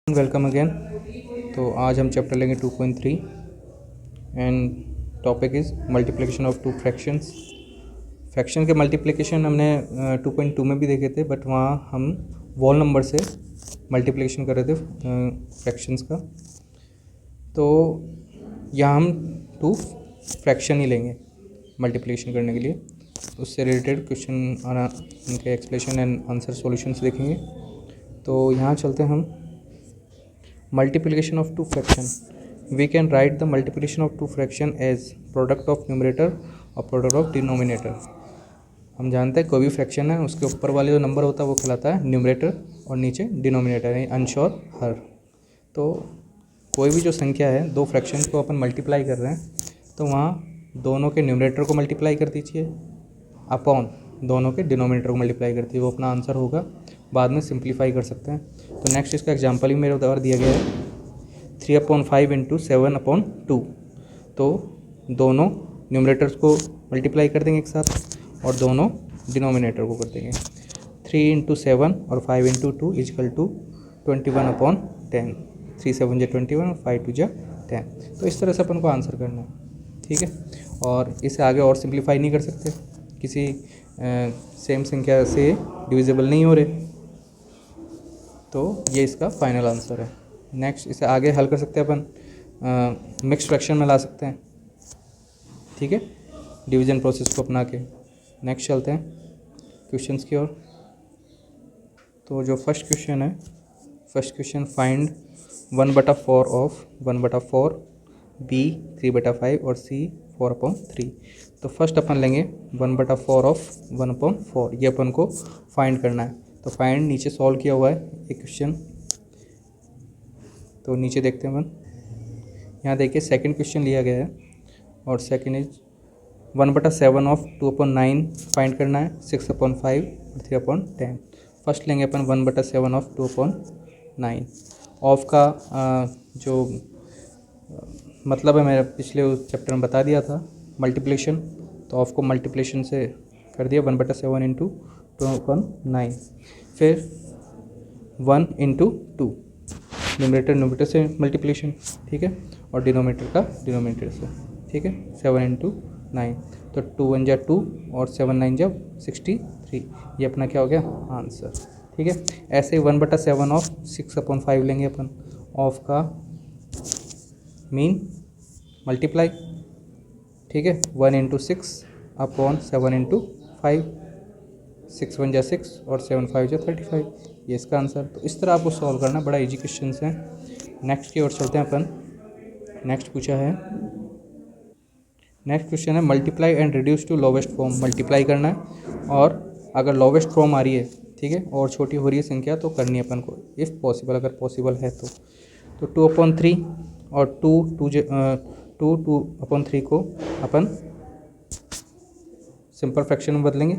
Welcome again. तो आज हम चैप्टर लेंगे 2.3 and topic is multiplication of two fractions. Fraction के मल्टीप्लिकेशन हमने 2.2 में भी देखे थे, बट वहाँ हम वॉल नंबर से मल्टीप्लिकेशन कर रहे थे फ्रैक्शंस का। तो यहाँ हम टू फ्रैक्शन ही लेंगे मल्टीप्लिकेशन करने के लिए। उससे रिलेटेड क्वेश्चन और उनके एक्सप्लेनेशन एंड आंसर सॉल्यूशंस देखेंगे। तो यहाँ चलते हैं हम। Multiplication of two fraction. We can write the multiplication of two fraction as product of numerator और product of denominator. हम जानते हैं कोई भी फ्रैक्शन है उसके ऊपर वाले जो नंबर होता है वो कहलाता है न्यूमरेटर और नीचे डिनोमिनेटर है अंश और हर। तो कोई भी जो संख्या है, दो फ्रैक्शन को अपन मल्टीप्लाई कर रहे हैं तो वहाँ दोनों के न्यूमरेटर को मल्टीप्लाई कर दीजिए अपॉन दोनों के डिनोमिनेटर को मल्टीप्लाई कर दीजिए, वो अपना आंसर होगा। बाद में सिंप्लीफाई कर सकते हैं। तो नेक्स्ट इसका एग्जांपल ही मेरे उधर दिया गया है 3/5 इंटू 7/2। तो दोनों न्यूमरेटर्स को मल्टीप्लाई कर देंगे एक साथ और दोनों डिनोमिनेटर को कर देंगे। 3 इंटू 7 और 5 इंटू 2 इजकल टू 21/10। 3 7 जा 21 और 5 2 जा 10। तो इस तरह से अपन को आंसर करना है, ठीक है। और इसे आगे और सिंप्लीफाई नहीं कर सकते, किसी सेम संख्या से डिविजिबल नहीं हो रहे, तो ये इसका फाइनल आंसर है। नेक्स्ट इसे आगे हल कर सकते हैं अपन, मिक्स फ्रैक्शन में ला सकते हैं, ठीक है, डिवीजन प्रोसेस को अपना के। नेक्स्ट चलते हैं क्वेश्चंस की ओर। तो जो फर्स्ट क्वेश्चन है, first question find 1/4 of 1/4 B 3/5 और C 4/3। तो फर्स्ट अपन लेंगे 1/4 ऑफ 1/4, ये अपन को फाइंड करना है। तो फाइंड नीचे सॉल्व किया हुआ है एक क्वेश्चन, तो नीचे देखते हैं अपन। यहाँ देखिए सेकंड क्वेश्चन लिया गया है और सेकंड इज 1/7 ऑफ 2/9 फाइंड करना है, 6/5 और 3/10। फर्स्ट लेंगे अपन 1/7 ऑफ 2/9। ऑफ का जो मतलब है मेरा पिछले उस चैप्टर में बता दिया था मल्टीप्लिकेशन, तो ऑफ को मल्टीप्लिकेशन से कर दिया 1/7 इंटू 2/9। फिर 1 इंटू 2 न्यूमरेटर से मल्टीप्लिकेशन, ठीक है, और डिनोमिनेटर का डिनोमिनेटर से, ठीक है, 7 इंटू 9। तो 2 1 जा 2 और 7 9 जा 63। ये अपना क्या हो गया आंसर, ठीक है। ऐसे ही 1/7 ऑफ 6/5 लेंगे अपन, ऑफ का मीन मल्टीप्लाई, ठीक है, 1 इंटू 6/7 इंटू 5। 6 1 जा 6 और 7 5 जा 35, ये इसका आंसर। तो इस तरह आपको सॉल्व करना, बड़ा इजी क्वेश्चन है। नेक्स्ट की ओर चलते हैं अपन। नेक्स्ट पूछा है, नेक्स्ट क्वेश्चन है multiply and reduce to lowest form. Multiply करना है और अगर लोवेस्ट फॉर्म आ रही है, ठीक है, और छोटी हो रही है संख्या, तो करनी है अपन को इफ़ पॉसिबल, अगर पॉसिबल है तो 2/3 और 2/3 को अपन सिंपल फ्रैक्शन में बदलेंगे,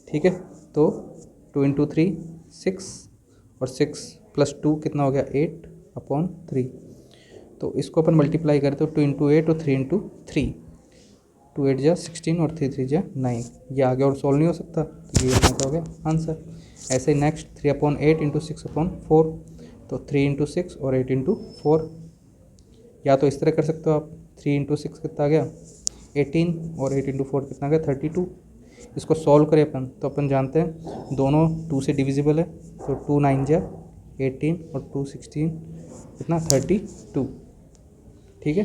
ठीक है। तो 2 इंटू 3 6 और 6 प्लस 2 कितना हो गया 8/3। तो इसको अपन मल्टीप्लाई करें तो 2 इंटू 8 और 3 इंटू 3, 2 8 जा 16 और 3 3 जा 9। ये आगे और सॉल्व नहीं हो सकता, तो ये अपना हो गया आंसर। ऐसे ही नेक्स्ट 3/8 इंटू 6/4। तो 3 इंटू 6 और 8 इंटू 4। या तो इस तरह कर सकते हो आप, 3 इंटू 6 कितना आ गया 18 और 8 इंटू 4 कितना आ गया 32। इसको सॉल्व करें अपन तो अपन जानते हैं दोनों 2 से डिविजिबल है, तो 2 9 जा 18 और 2 16 कितना 32, ठीक है।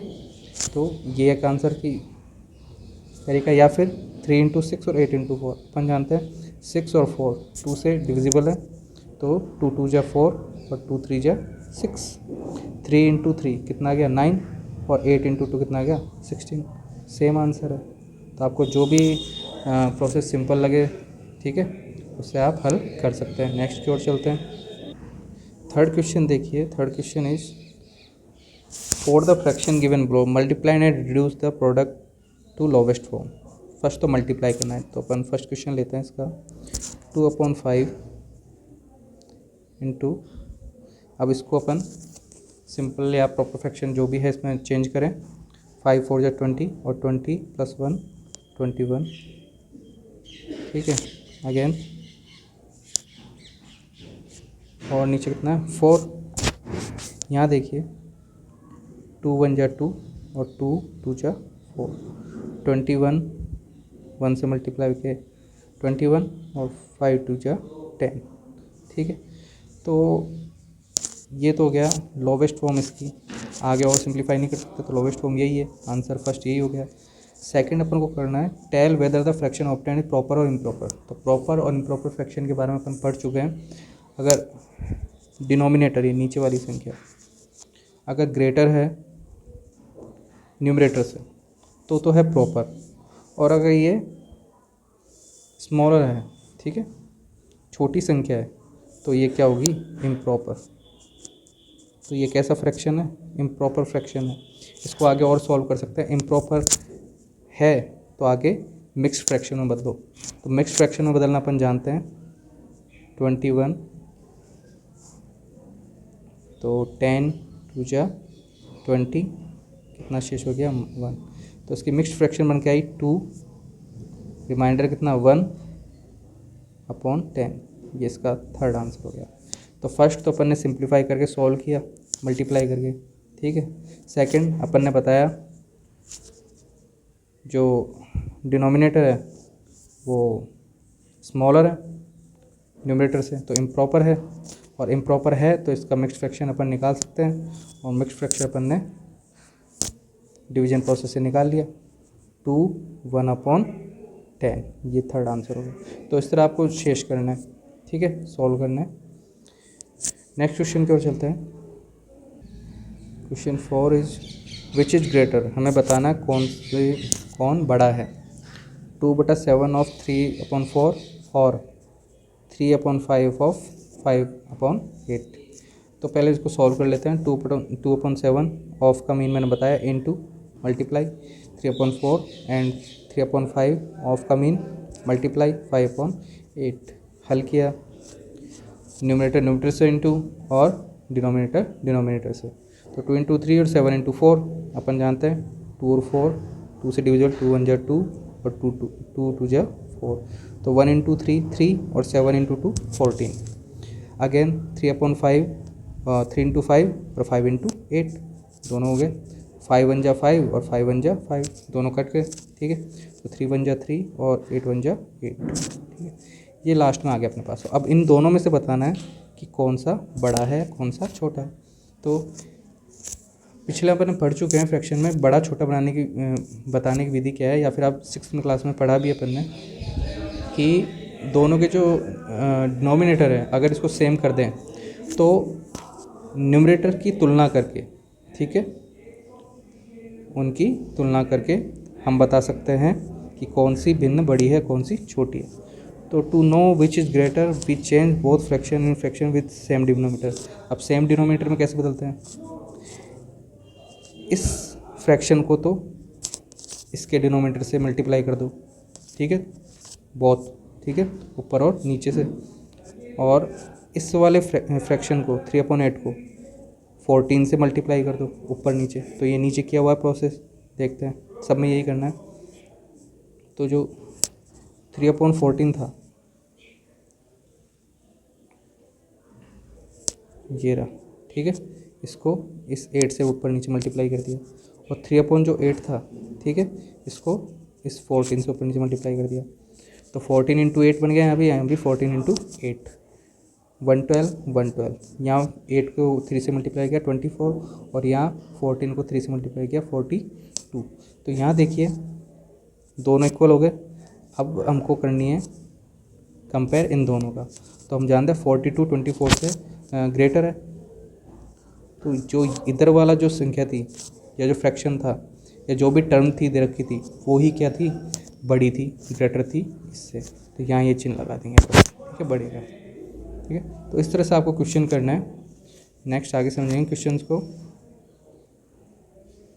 तो ये एक आंसर की तरीका। या फिर 3 इंटू 6 और 8 इंटू 4, अपन जानते हैं 6 और 4 2 से डिविजिबल है, तो 2 2 जा 4 और 2 3 जा 6। 3 इंटू 3 कितना आ गया 9 और 8 इंटू 2 कितना आ गया 16। सेम आंसर है। तो आपको जो भी प्रोसेस सिंपल लगे, ठीक है, उससे आप हल कर सकते हैं। नेक्स्ट की ओर चलते हैं। थर्ड क्वेश्चन देखिए, third question is for the fraction given below multiply and reduce the product to lowest form. First तो मल्टीप्लाई करना है, तो अपन फर्स्ट क्वेश्चन लेते हैं इसका 2/5 इंटू, अब इसको अपन सिंपल या प्रॉपर फ्रैक्शन जो भी है इसमें चेंज करें। 5 4 जा 20 और 20 + 1 21, ठीक है। अगेन और नीचे कितना है 4 यहाँ देखिए 2 1 जा 2 और 2 2 जा 4, 21 1 से मल्टीप्लाई के 21 और 5 2 जा 10। ठीक है, तो ये तो हो गया लोवेस्ट फॉर्म इसकी, आगे और सिंप्लीफाई नहीं कर सकते, तो लोवेस्ट फॉर्म यही है, आंसर फर्स्ट यही हो गया। सेकंड अपन को करना है tell whether the fraction obtain is proper और इम्प्रॉपर। तो प्रॉपर और इम्प्रॉपर फ्रैक्शन के बारे में अपन पढ़ चुके हैं। अगर डिनोमिनेटर, ये नीचे वाली संख्या अगर ग्रेटर है न्यूमरेटर से तो है प्रॉपर, और अगर ये स्मॉलर है, ठीक है, छोटी संख्या है, तो ये क्या होगी, इम्प्रॉपर। तो ये कैसा फ्रैक्शन है, इम्प्रॉपर फ्रैक्शन है। इसको आगे और सॉल्व कर सकते हैं। इम्प्रॉपर है तो आगे मिक्स्ड फ्रैक्शन में बदलो। तो मिक्स्ड फ्रैक्शन में बदलना अपन जानते हैं 21, तो 10 2 जा 20, कितना शेष हो गया 1। तो इसकी मिक्स्ड फ्रैक्शन बन के आई 2, रिमाइंडर कितना 1/10। ये इसका थर्ड आंसर हो गया। तो फर्स्ट तो अपन ने सिंप्लीफाई करके सॉल्व किया मल्टीप्लाई करके, ठीक है। सेकंड अपन ने बताया जो डिनोमिनेटर है वो स्मॉलर है न्यूमरेटर से, तो इम्प्रॉपर है, और इम्प्रॉपर है तो इसका मिक्स्ड फ्रैक्शन अपन निकाल सकते हैं, और मिक्स्ड फ्रैक्शन अपन ने डिवीजन प्रोसेस से निकाल लिया 2 1/10। ये थर्ड आंसर हो गया। तो इस तरह आपको शेष करना है, ठीक है, सॉल्व करना है। नेक्स्ट क्वेश्चन की ओर चलते हैं। Question 4 is which is greater. हमें बताना है कौन बड़ा है। 2/7 ऑफ 3/4 और 3/5 ऑफ 5/8। तो पहले इसको सॉल्व कर लेते हैं। 2/7 ऑफ का मीन मैंने बताया इनटू मल्टीप्लाई 3/4 एंड 3/5 ऑफ का मीन मल्टीप्लाई 5/8। हल किया, न्यूमरेटर से इंटू और डिनोमिनेटर से। तो 2 × 3 और 7 × 4 अपन जानते हैं 2 और 4, 2 से डिविजिबल 2 1 जा 2 और 2 2 जा 4। तो 1 × 3 3 और 7 × 2 14। अगेन 3/5 3 × 5 और 5 × 8 दोनों हो गए। 5 1 जा 5 और 5 1 जा 5 दोनों कट गए, ठीक है। तो 3 1 जा 3 और 8 1 जा 8, ठीक है। ये लास्ट में आ गया अपने पास। अब इन दोनों में से बताना है कि कौन सा बड़ा है कौन सा छोटा है। तो पिछले अपन पढ़ चुके हैं फ्रैक्शन में बड़ा छोटा बताने की विधि क्या है, या फिर आप 6th क्लास में पढ़ा भी अपन ने कि दोनों के जो डिनोमिनेटर है अगर इसको सेम कर दें तो न्यूमरेटर की तुलना करके, ठीक है, उनकी तुलना करके हम बता सकते हैं कि कौन सी भिन्न बड़ी है कौन सी छोटी है। तो to know which is greater we change both fraction in fraction with same denominator. अब सेम डिनोमिनेटर में कैसे बदलते हैं, इस फ्रैक्शन को तो इसके डिनोमिनेटर से मल्टीप्लाई कर दो, ठीक है, बोथ, ठीक है, ऊपर और नीचे से। और इस वाले फ्रैक्शन को 3/8 को 14 से मल्टीप्लाई कर दो ऊपर नीचे। तो ये नीचे किया हुआ है प्रोसेस, देखते हैं सब में यही करना है। तो जो 3/14 था ये रहा, ठीक है, इसको इस 8 से ऊपर नीचे मल्टीप्लाई कर दिया, और 3/8 था, ठीक है, इसको इस 14 से ऊपर नीचे मल्टीप्लाई कर दिया। तो 14 × 8 बन गया, यहाँ भी 14 × 8 112 112। यहाँ 8 को 3 से मल्टीप्लाई किया 24, और यहाँ 14 को 3 से मल्टीप्लाई किया 42। तो यहाँ देखिए दोनों इक्वल हो गए। अब हमको करनी है कंपेयर इन दोनों का। तो हम जानते हैं 42 24 से ग्रेटर है। तो जो इधर वाला जो संख्या थी या जो फ्रैक्शन था या जो भी टर्म थी दे रखी थी वो ही क्या थी, बड़ी थी, ग्रेटर थी इससे। तो यहाँ ये चिन्ह लगा देंगे, ठीक है, बढ़ेगा, ठीक है। तो इस तरह से आपको क्वेश्चन करना है। नेक्स्ट आगे समझेंगे क्वेश्चंस को।